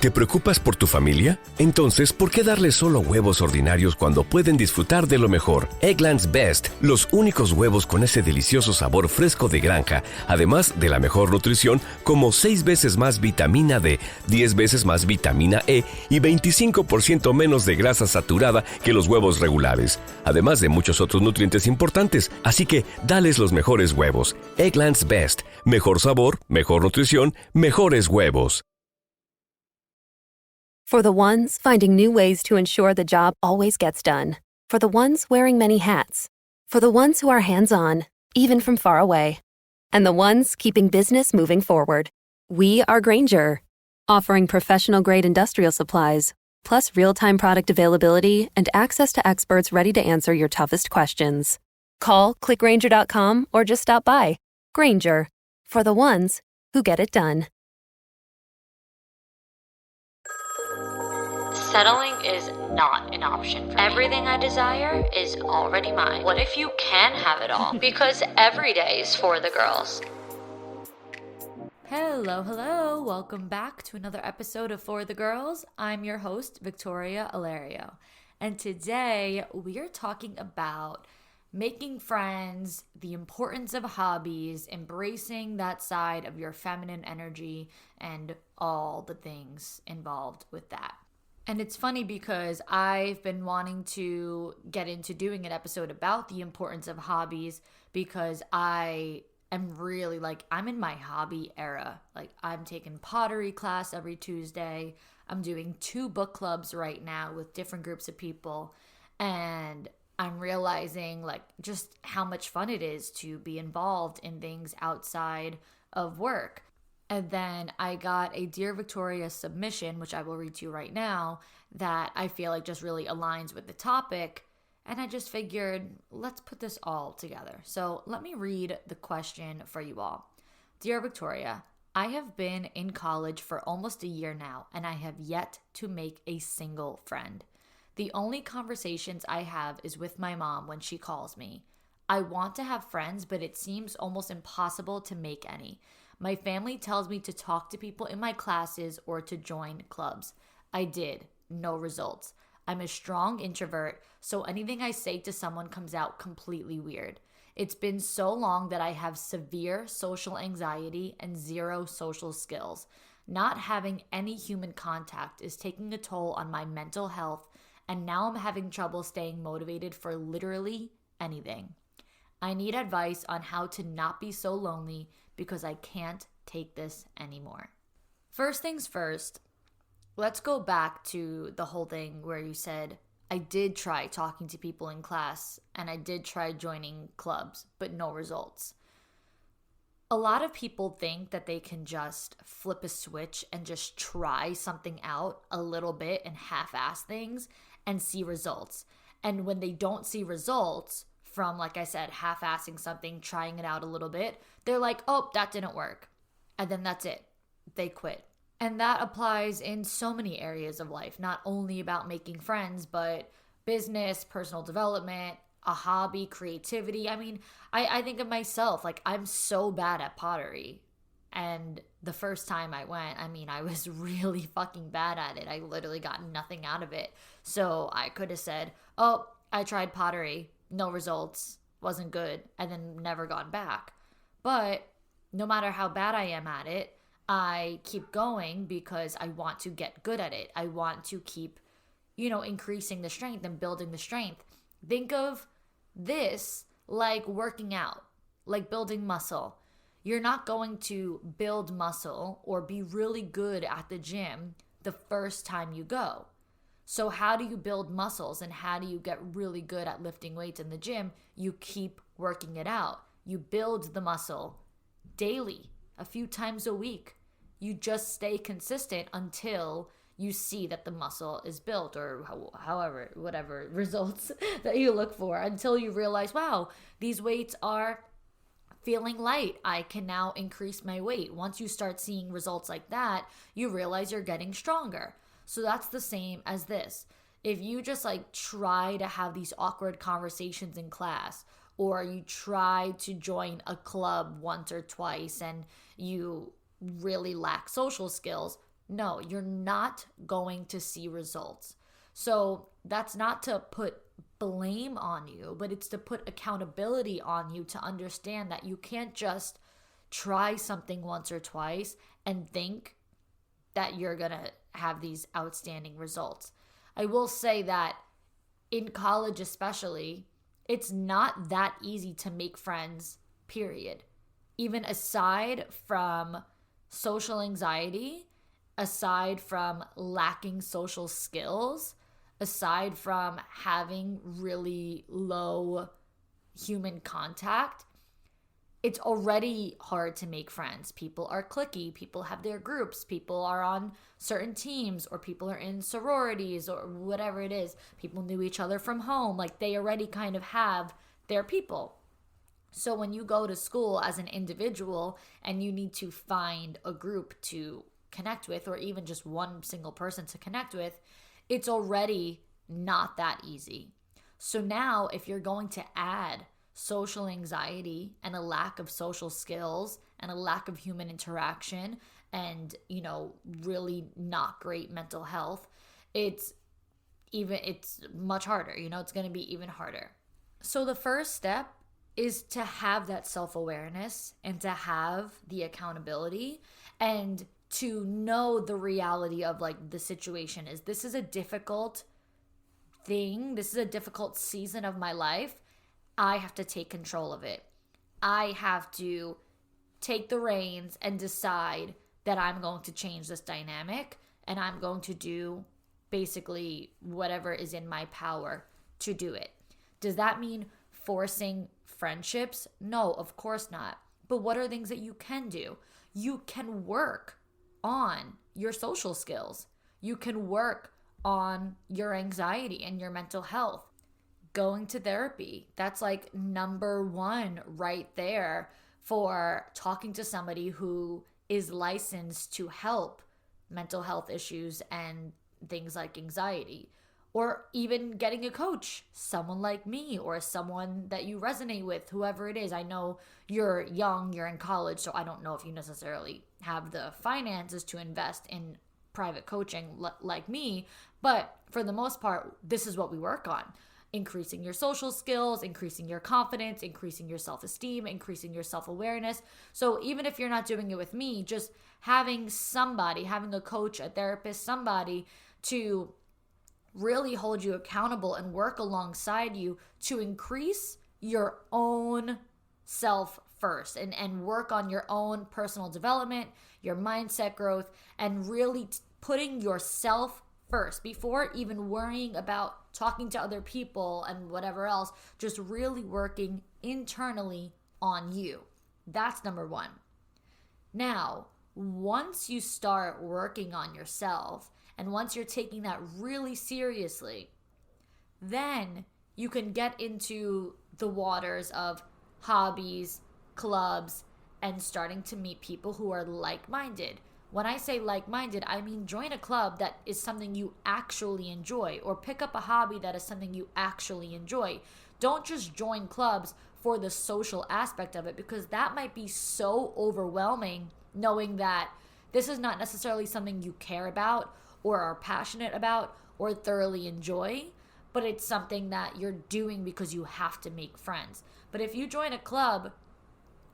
¿Te preocupas por tu familia? Entonces, ¿por qué darles solo huevos ordinarios cuando pueden disfrutar de lo mejor? Eggland's Best, los únicos huevos con ese delicioso sabor fresco de granja, además de la mejor nutrición, como 6 veces más vitamina D, 10 veces más vitamina E y 25% menos de grasa saturada que los huevos regulares, además de muchos otros nutrientes importantes. Así que, dales los mejores huevos. Eggland's Best, mejor sabor, mejor nutrición, mejores huevos. For the ones finding new ways to ensure the job always gets done. For the ones wearing many hats. For the ones who are hands-on, even from far away. And the ones keeping business moving forward. We are Grainger, offering professional-grade industrial supplies, plus real-time product availability and access to experts ready to answer your toughest questions. Call, click Grainger.com, or just stop by. Grainger, for the ones who get it done. Settling is not an option for me. Everything I desire is already mine. What if you can have it all? Because every day is for the girls. Hello. Welcome back to another episode of For the Girls. I'm your host, Victoria Alario. And today we are talking about making friends, the importance of hobbies, embracing that side of your feminine energy, and all the things involved with that. And it's funny because I've been wanting to get into doing an episode about the importance of hobbies because I am really I'm in my hobby era. I'm taking pottery class every Tuesday. I'm doing 2 book clubs right now with different groups of people. And I'm realizing just how much fun it is to be involved in things outside of work. And then I got a Dear Victoria submission, which I will read to you right now, that I feel just really aligns with the topic. And I just figured, let's put this all together. So let me read the question for you all. Dear Victoria, I have been in college for almost a year now, and I have yet to make a single friend. The only conversations I have is with my mom when she calls me. I want to have friends, but it seems almost impossible to make any. My family tells me to talk to people in my classes or to join clubs. I did. No results. I'm a strong introvert, so anything I say to someone comes out completely weird. It's been so long that I have severe social anxiety and 0 social skills. Not having any human contact is taking a toll on my mental health, and now I'm having trouble staying motivated for literally anything. I need advice on how to not be so lonely because I can't take this anymore. First things first, let's go back to the whole thing where you said, I did try talking to people in class and I did try joining clubs, but no results. A lot of people think that they can just flip a switch and just try something out a little bit and half-ass things and see results. And when they don't see results from, like I said, half-assing something, trying it out a little bit, they're like, oh, that didn't work. And then that's it. They quit. And that applies in so many areas of life, not only about making friends, but business, personal development, a hobby, creativity. I mean, I think of myself, I'm so bad at pottery. And the first time I went, I was really fucking bad at it. I literally got nothing out of it. So I could have said, oh, I tried pottery, no results, wasn't good, and then never gone back. But no matter how bad I am at it, I keep going because I want to get good at it. I want to keep, increasing the strength and building the strength. Think of this like working out, like building muscle. You're not going to build muscle or be really good at the gym the first time you go. So how do you build muscles and how do you get really good at lifting weights in the gym? You keep working it out. You build the muscle daily, a few times a week. You just stay consistent until you see that the muscle is built, or however, whatever results that you look for, until you realize, wow, these weights are feeling light. I can now increase my weight. Once you start seeing results like that, you realize you're getting stronger. So that's the same as this. If you just try to have these awkward conversations in class, or you try to join a club once or twice and you really lack social skills, No, you're not going to see results. So that's not to put blame on you, but it's to put accountability on you to understand that you can't just try something once or twice and think that you're going to have these outstanding results. I will say that in college especially, it's not that easy to make friends, period. Even aside from social anxiety, aside from lacking social skills, aside from having really low human contact, it's already hard to make friends. People are cliquey, people have their groups, people are on certain teams, or people are in sororities or whatever it is. People knew each other from home. Like, they already kind of have their people. So when you go to school as an individual and you need to find a group to connect with, or even just one single person to connect with, it's already not that easy. So now if you're going to add social anxiety and a lack of social skills and a lack of human interaction and, really not great mental health, it's much harder. It's going to be even harder. So the first step is to have that self-awareness and to have the accountability and to know the reality of the situation is this is a difficult thing. This is a difficult season of my life. I have to take control of it. I have to take the reins and decide that I'm going to change this dynamic and I'm going to do basically whatever is in my power to do it. Does that mean forcing friendships? No, of course not. But what are things that you can do? You can work on your social skills. You can work on your anxiety and your mental health. Going to therapy, that's number one right there for talking to somebody who is licensed to help mental health issues and things like anxiety. Or even getting a coach, someone like me or someone that you resonate with, whoever it is. I know you're young, you're in college, so I don't know if you necessarily have the finances to invest in private coaching like me, but for the most part, this is what we work on. Increasing your social skills, increasing your confidence, increasing your self-esteem, increasing your self-awareness. So even if you're not doing it with me, just having a coach, a therapist, somebody to really hold you accountable and work alongside you to increase your own self first and work on your own personal development, your mindset growth, and really putting yourself first before even worrying about talking to other people and whatever else. Just really working internally on you. That's number one. Now, once you start working on yourself and once you're taking that really seriously, then you can get into the waters of hobbies, clubs, and starting to meet people who are like-minded. When I say like-minded, I mean join a club that is something you actually enjoy, or pick up a hobby that is something you actually enjoy. Don't just join clubs for the social aspect of it, because that might be so overwhelming, knowing that this is not necessarily something you care about or are passionate about or thoroughly enjoy, but it's something that you're doing because you have to make friends. But if you join a club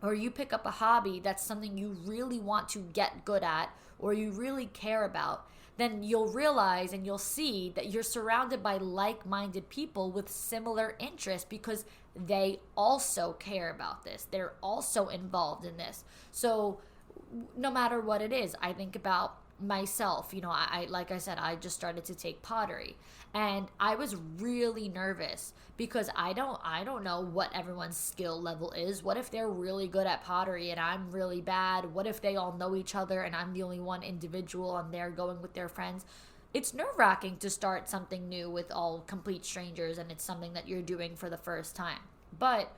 or you pick up a hobby that's something you really want to get good at or you really care about, then you'll realize and you'll see that you're surrounded by like-minded people with similar interests because they also care about this. They're also involved in this. So no matter what it is, I think about myself. I like I said, I just started to take pottery, and I was really nervous because I don't know what everyone's skill level is. What if they're really good at pottery and I'm really bad? What if they all know each other and I'm the only one individual and they're going with their friends? It's nerve-wracking to start something new with all complete strangers, and it's something that you're doing for the first time. But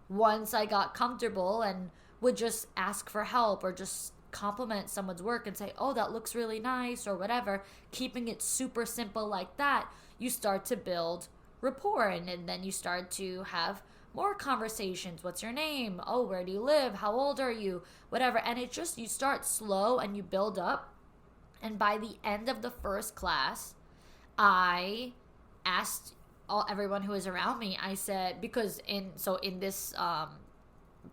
once I got comfortable and would just ask for help or just compliment someone's work and say, oh, that looks really nice or whatever, keeping it super simple like that, you start to build rapport, and then you start to have more conversations. What's your name? Oh, where do you live? How old are you? Whatever. And it just, you start slow and you build up, And by the end of the first class, I asked everyone who was around me, I said, because in this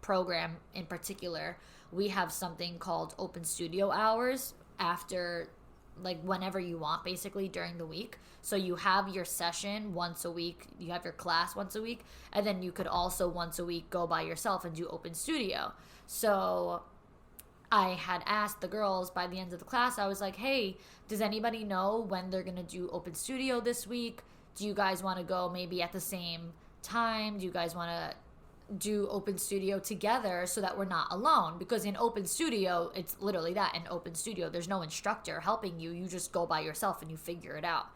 program in particular, we have something called open studio hours after, like, whenever you want, basically during the week. So you have your session once a week, you have your class once a week, and then you could also once a week go by yourself and do open studio. So I had asked the girls by the end of the class, I was like, hey, does anybody know when they're gonna do open studio this week? Do you guys want to go maybe at the same time? Do you guys want to do open studio together so that we're not alone? Because in open studio, it's literally that. In open studio, there's no instructor helping you. You just go by yourself and you figure it out.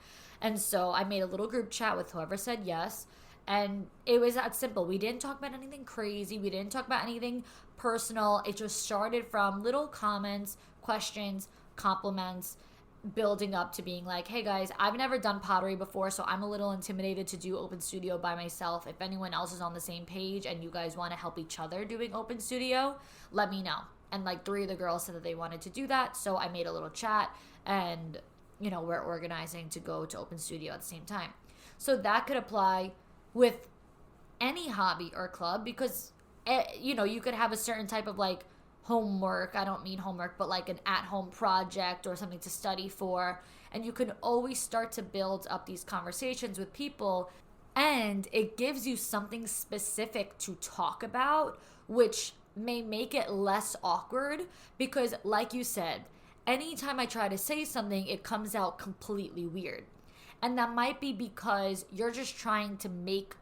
And so I made a little group chat with whoever said yes. And it was that simple. We didn't talk about anything crazy. We didn't talk about anything personal. It just started from little comments, questions, compliments, building up to being like, hey guys, I've never done pottery before, so I'm a little intimidated to do open studio by myself. If anyone else is on the same page and you guys want to help each other doing open studio, let me know. And like 3 of the girls said that they wanted to do that, so I made a little chat, and we're organizing to go to open studio at the same time. So that could apply with any hobby or club, because you could have a certain type of like homework. I don't mean homework, but like an at-home project or something to study for. And you can always start to build up these conversations with people, and it gives you something specific to talk about, which may make it less awkward, because like you said, anytime I try to say something, it comes out completely weird. And that might be because you're just trying to make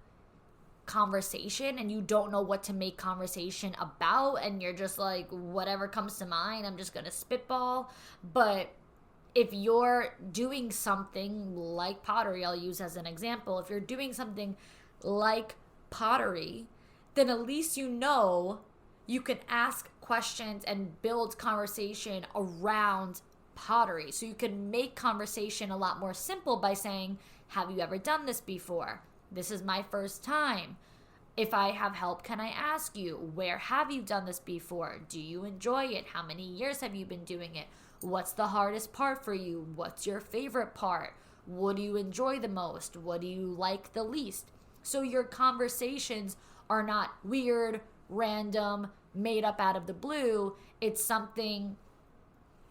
conversation and you don't know what to make conversation about, and you're just like, whatever comes to mind, I'm just gonna spitball. But if you're doing something like pottery, I'll use as an example, if you're doing something like pottery, then at least you can ask questions and build conversation around pottery. So you can make conversation a lot more simple by saying, have you ever done this before? This is my first time. If I have help, can I ask you, where have you done this before? Do you enjoy it? How many years have you been doing it? What's the hardest part for you? What's your favorite part? What do you enjoy the most? What do you like the least? So your conversations are not weird, random, made up out of the blue. It's something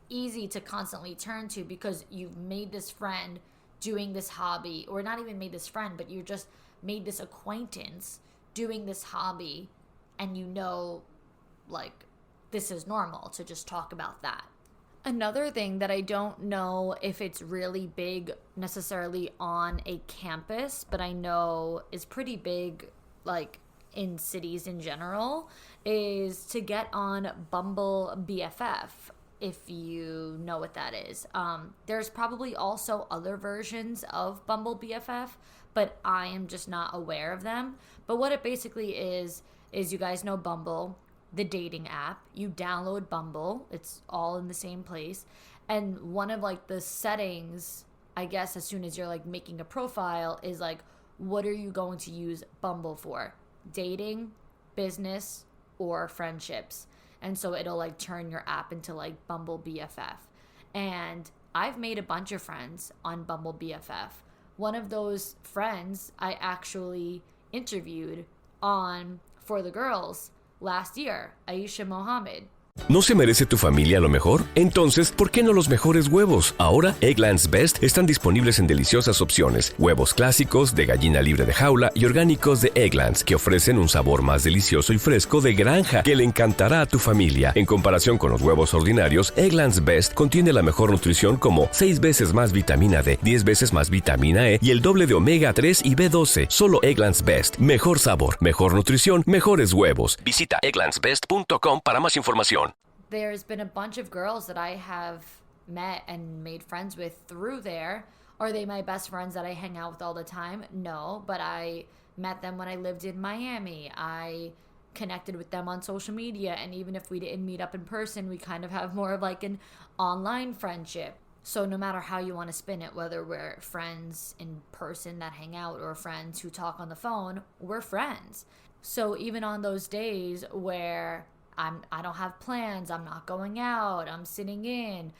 easy to constantly turn to because you've made this friend doing this hobby, or not even made this friend, but you just made this acquaintance doing this hobby, and like, this is normal to just talk about that. Another thing that I don't know if it's really big necessarily on a campus, but I know is pretty big like in cities in general, is to get on Bumble BFF. If you know what that is. There's probably also other versions of Bumble BFF, but I am just not aware of them. But what it basically is you guys know Bumble, the dating app. You download Bumble. It's all in the same place. And one of like the settings, I guess, as soon as you're like making a profile is like, what are you going to use Bumble for? Dating, business, or friendships? And so it'll like turn your app into like Bumble BFF. And I've made a bunch of friends on Bumble BFF. One of those friends I actually interviewed on For the Girls last year, Aisha Mohammed. ¿No se merece tu familia lo mejor? Entonces, ¿por qué no los mejores huevos? Ahora, Eggland's Best están disponibles en deliciosas opciones. Huevos clásicos, de gallina libre de jaula y orgánicos de Eggland's, que ofrecen un sabor más delicioso y fresco de granja que le encantará a tu familia. En comparación con los huevos ordinarios, Eggland's Best contiene la mejor nutrición como 6 veces más vitamina D, 10 veces más vitamina E y el doble de omega 3 y B12. Solo Eggland's Best. Mejor sabor, mejor nutrición, mejores huevos. Visita egglandsbest.com para más información. There's been a bunch of girls that I have met and made friends with through there. Are they my best friends that I hang out with all the time? No, but I met them when I lived in Miami. I connected with them on social media, and even if we didn't meet up in person, we kind of have more of like an online friendship. So no matter how you want to spin it, whether we're friends in person that hang out or friends who talk on the phone, we're friends. So even on those days where I don't have plans, I'm not going out, I'm sitting in,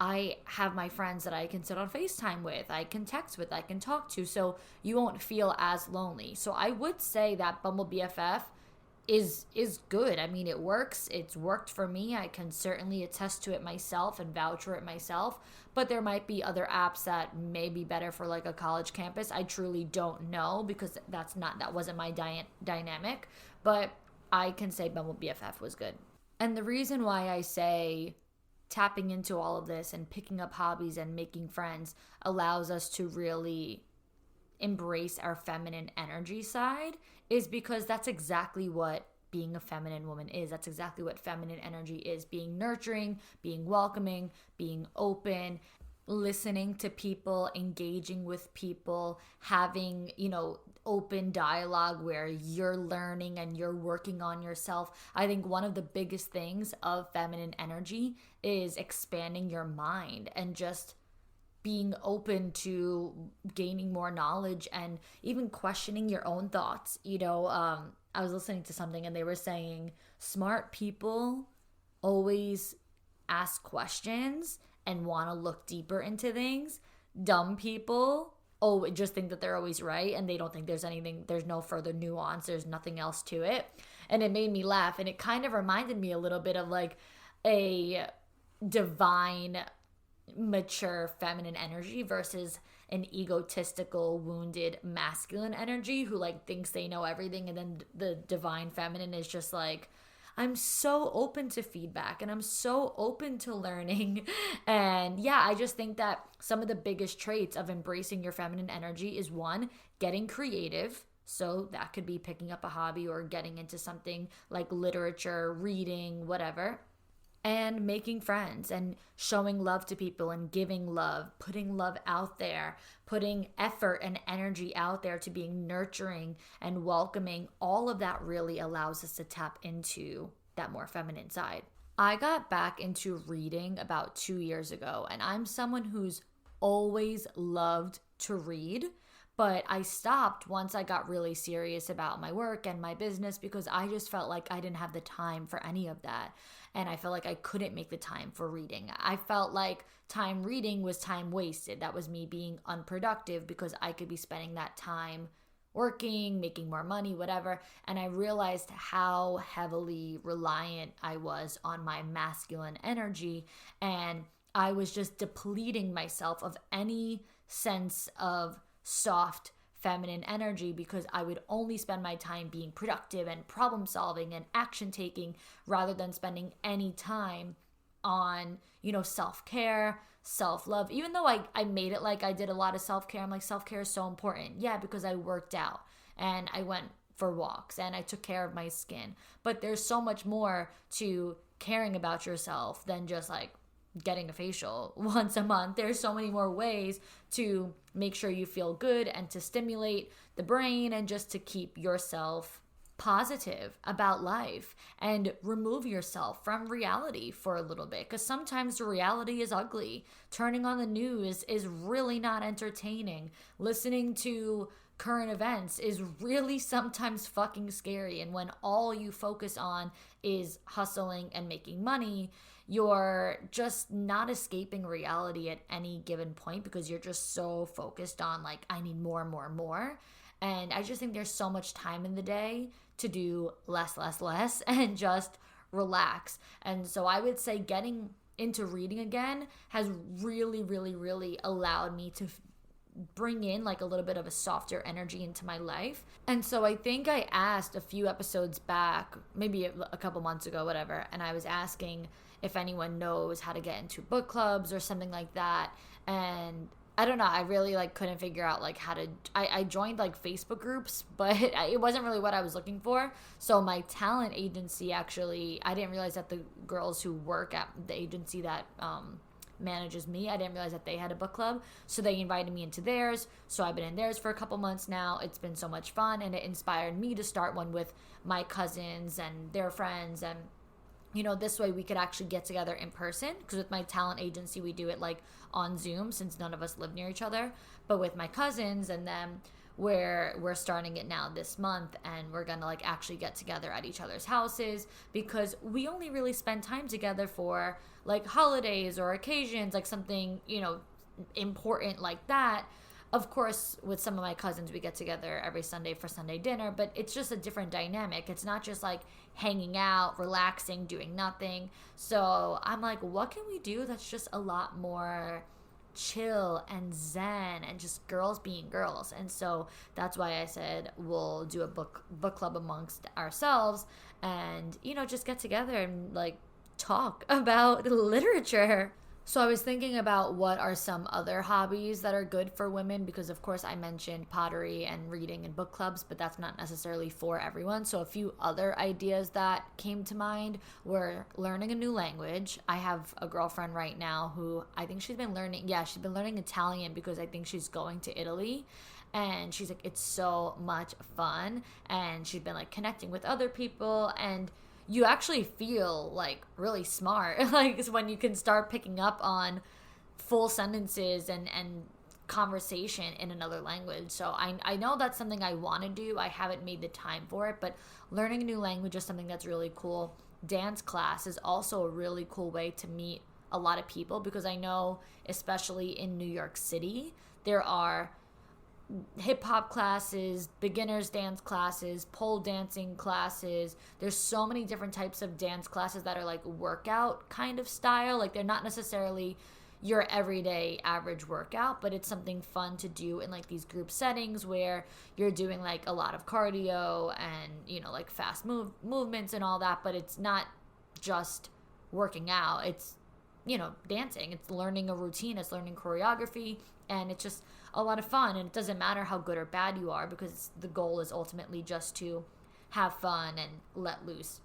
I have my friends that I can sit on FaceTime with, I can text with, I can talk to, so you won't feel as lonely. So I would say that Bumble BFF is good. I mean, it works. It's worked for me. I can certainly attest to it myself and vouch for it myself. But there might be other apps that may be better for like a college campus. I truly don't know because that wasn't my dynamic. But I can say Bumble BFF was good. And the reason why I say tapping into all of this and picking up hobbies and making friends allows us to really embrace our feminine energy side is because that's exactly what being a feminine woman is. That's exactly what feminine energy is. Being nurturing, being welcoming, being open, listening to people, engaging with people, having, open dialogue where you're learning and you're working on yourself. I think one of the biggest things of feminine energy is expanding your mind and just being open to gaining more knowledge and even questioning your own thoughts. I was listening to something and they were saying smart people always ask questions and want to look deeper into things. Dumb people just think that they're always right and they don't think there's no further nuance, there's nothing else to it. And it made me laugh, and it kind of reminded me a little bit of like a divine mature feminine energy versus an egotistical wounded masculine energy who like thinks they know everything, and then the divine feminine is just like, I'm so open to feedback and I'm so open to learning. And yeah, I just think that some of the biggest traits of embracing your feminine energy is one, getting creative. So that could be picking up a hobby or getting into something like literature, reading, whatever. And making friends and showing love to people and giving love, putting love out there, putting effort and energy out there to being nurturing and welcoming. All of that really allows us to tap into that more feminine side. I got back into reading about 2 years ago, and I'm someone who's always loved to read. But I stopped once I got really serious about my work and my business because I just felt like I didn't have the time for any of that. And I felt like I couldn't make the time for reading. I felt like time reading was time wasted. That was me being unproductive because I could be spending that time working, making more money, whatever. And I realized how heavily reliant I was on my masculine energy. And I was just depleting myself of any sense of soft feminine energy because I would only spend my time being productive and problem solving and action taking rather than spending any time on, self-care, self-love. Even though I made it like I did a lot of self-care, I'm like, self-care is so important. Yeah, because I worked out and I went for walks and I took care of my skin. But there's so much more to caring about yourself than just like getting a facial once a month. There's so many more ways to make sure you feel good and to stimulate the brain and just to keep yourself positive about life and remove yourself from reality for a little bit, because sometimes the reality is ugly. Turning on the news is really not entertaining. Listening to current events is really sometimes fucking scary, and when all you focus on is hustling and making money, you're just not escaping reality at any given point because you're just so focused on like, I need more and more and more. And I just think there's so much time in the day to do less and just relax. And so I would say getting into reading again has really, really, really allowed me to bring in like a little bit of a softer energy into my life. And so I think I asked a few episodes back, maybe a couple months ago, whatever, and I was asking if anyone knows how to get into book clubs or something like that. And I don't know, I really like couldn't figure out like how to, I joined like Facebook groups, but it wasn't really what I was looking for. So my talent agency, actually, I didn't realize that the girls who work at the agency that manages me, I didn't realize that they had a book club. So they invited me into theirs. So I've been in theirs for a couple months now. It's been so much fun, and it inspired me to start one with my cousins and their friends. And this way we could actually get together in person, because with my talent agency, we do it like on Zoom since none of us live near each other. But with my cousins and them, where we're starting it now this month, and we're gonna like actually get together at each other's houses, because we only really spend time together for like holidays or occasions, like something, you know, important like that. Of course, with some of my cousins, we get together every Sunday for Sunday dinner, but it's just a different dynamic. It's not just like hanging out, relaxing, doing nothing. So I'm like, what can we do that's just a lot more chill and zen and just girls being girls? And so that's why I said we'll do a book club amongst ourselves, and, you know, just get together and like talk about literature. So I was thinking about what are some other hobbies that are good for women, because of course I mentioned pottery and reading and book clubs, but that's not necessarily for everyone. So a few other ideas that came to mind were learning a new language. I have a girlfriend right now who I think she's been learning Italian, because I think she's going to Italy. And she's like, it's so much fun. And she's been like connecting with other people, and you actually feel like really smart like it's when you can start picking up on full sentences and conversation in another language. So I know that's something I want to do. I haven't made the time for it, but learning a new language is something that's really cool. Dance class is also a really cool way to meet a lot of people, because I know especially in New York City there are hip hop classes, beginners dance classes, pole dancing classes. There's so many different types of dance classes that are like workout kind of style. Like they're not necessarily your everyday average workout, but it's something fun to do in like these group settings where you're doing like a lot of cardio and, you know, like fast movements and all that, but it's not just working out. It's, you know, dancing. It's learning a routine, it's learning choreography, and it's just a lot of fun. And it doesn't matter how good or bad you are, because the goal is ultimately just to have fun and let loose.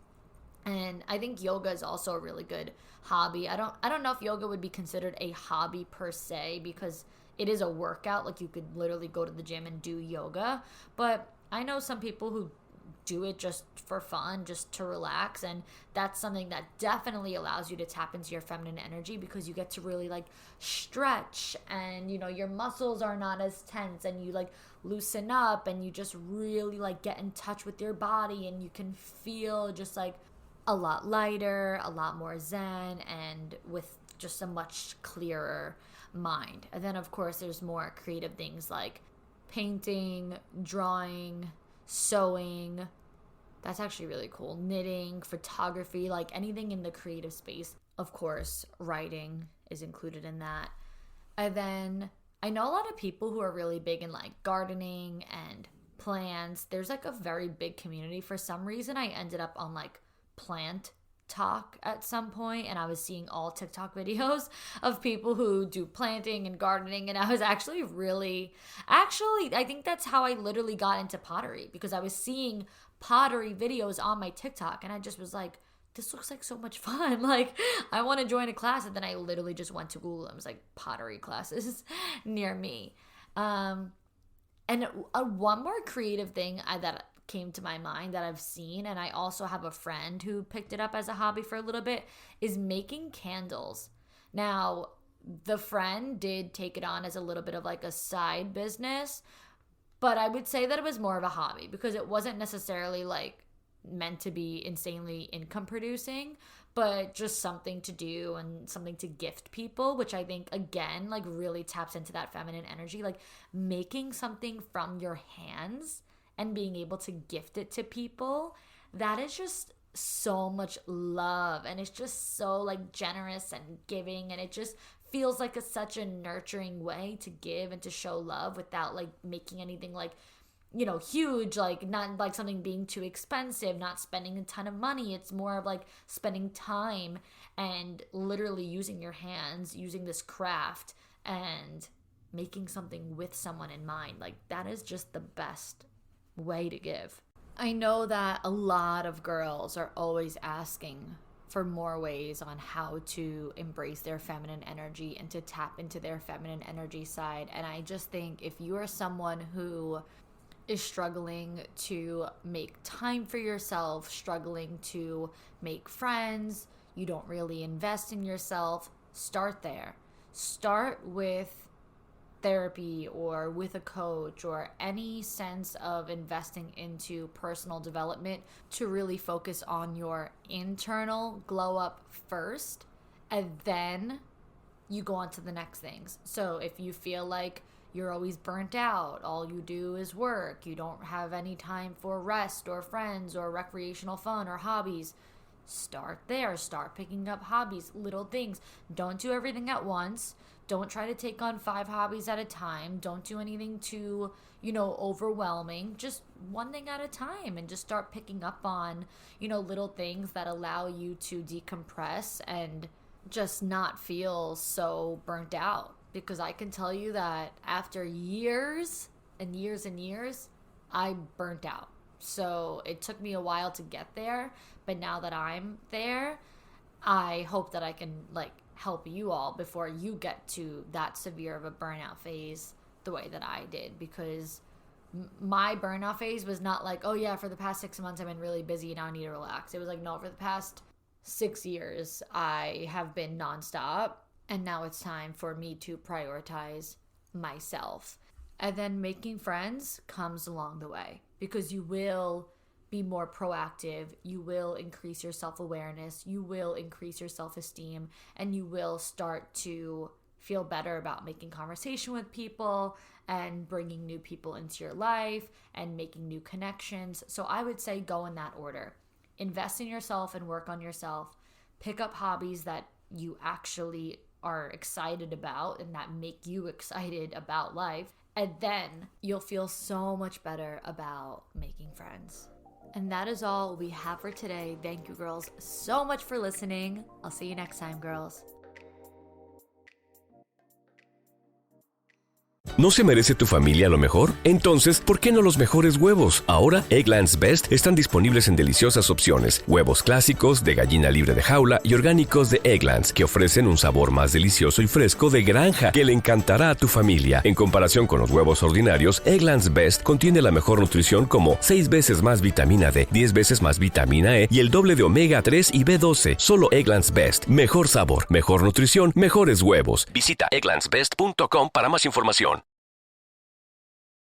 And I think yoga is also a really good hobby. I don't know if yoga would be considered a hobby per se, because it is a workout. Like you could literally go to the gym and do yoga, but I know some people who do it just for fun, just to relax, and that's something that definitely allows you to tap into your feminine energy, because you get to really like stretch, and, you know, your muscles are not as tense, and you like loosen up, and you just really like get in touch with your body, and you can feel just like a lot lighter, a lot more zen, and with just a much clearer mind. And then of course there's more creative things like painting, drawing, sewing. That's actually really cool. Knitting, photography, like anything in the creative space. Of course, writing is included in that. And then I know a lot of people who are really big in like gardening and plants. There's like a very big community. For some reason, I ended up on like plant talk at some point, and I was seeing all TikTok videos of people who do planting and gardening, and I was I think that's how I literally got into pottery, because I was seeing pottery videos on my TikTok, and I just was like, this looks like so much fun, like I want to join a class. And then I literally just went to Google and was like, pottery classes near me. And one more creative thing that came to my mind that I've seen, and I also have a friend who picked it up as a hobby for a little bit, is making candles. Now, the friend did take it on as a little bit of like a side business, but I would say that it was more of a hobby, because it wasn't necessarily like meant to be insanely income producing, but just something to do and something to gift people, which I think again like really taps into that feminine energy. Like making something from your hands and being able to gift it to people, that is just so much love, and it's just so like generous and giving, and it just feels like such a nurturing way to give and to show love without like making anything like, you know, huge, like not like something being too expensive, not spending a ton of money. It's more of like spending time and literally using your hands, using this craft and making something with someone in mind. Like that is just the best way to give. I know that a lot of girls are always asking for more ways on how to embrace their feminine energy and to tap into their feminine energy side. And I just think if you are someone who is struggling to make time for yourself, struggling to make friends, you don't really invest in yourself, start there. Start with therapy or with a coach or any sense of investing into personal development to really focus on your internal glow up first, and then you go on to the next things. So if you feel like you're always burnt out, all you do is work, you don't have any time for rest or friends or recreational fun or hobbies, start there. Start picking up hobbies, little things. Don't do everything at once. Don't try to take on 5 hobbies at a time. Don't do anything too, overwhelming. Just one thing at a time, and just start picking up on, little things that allow you to decompress and just not feel so burnt out. Because I can tell you that after years and years and years, I burnt out. So it took me a while to get there, but now that I'm there, I hope that I can help you all before you get to that severe of a burnout phase the way that I did. Because my burnout phase was not like, oh yeah, for the past 6 months I've been really busy, now I need to relax. It was like, no, for the past 6 years I have been nonstop, and now it's time for me to prioritize myself. And then making friends comes along the way, because you will be more proactive, you will increase your self-awareness, you will increase your self-esteem, and you will start to feel better about making conversation with people and bringing new people into your life and making new connections. So I would say go in that order. Invest in yourself and work on yourself. Pick up hobbies that you actually are excited about and that make you excited about life. And then you'll feel so much better about making friends. And that is all we have for today. Thank you, girls, so much for listening. I'll see you next time, girls. ¿No se merece tu familia lo mejor? Entonces, ¿por qué no los mejores huevos? Ahora, Eggland's Best están disponibles en deliciosas opciones. Huevos clásicos, de gallina libre de jaula y orgánicos de Eggland's, que ofrecen un sabor más delicioso y fresco de granja que le encantará a tu familia. En comparación con los huevos ordinarios, Eggland's Best contiene la mejor nutrición, como 6 veces más vitamina D, 10 veces más vitamina E y el doble de omega 3 y B12. Solo Eggland's Best. Mejor sabor, mejor nutrición, mejores huevos. Visita egglandsbest.com para más información.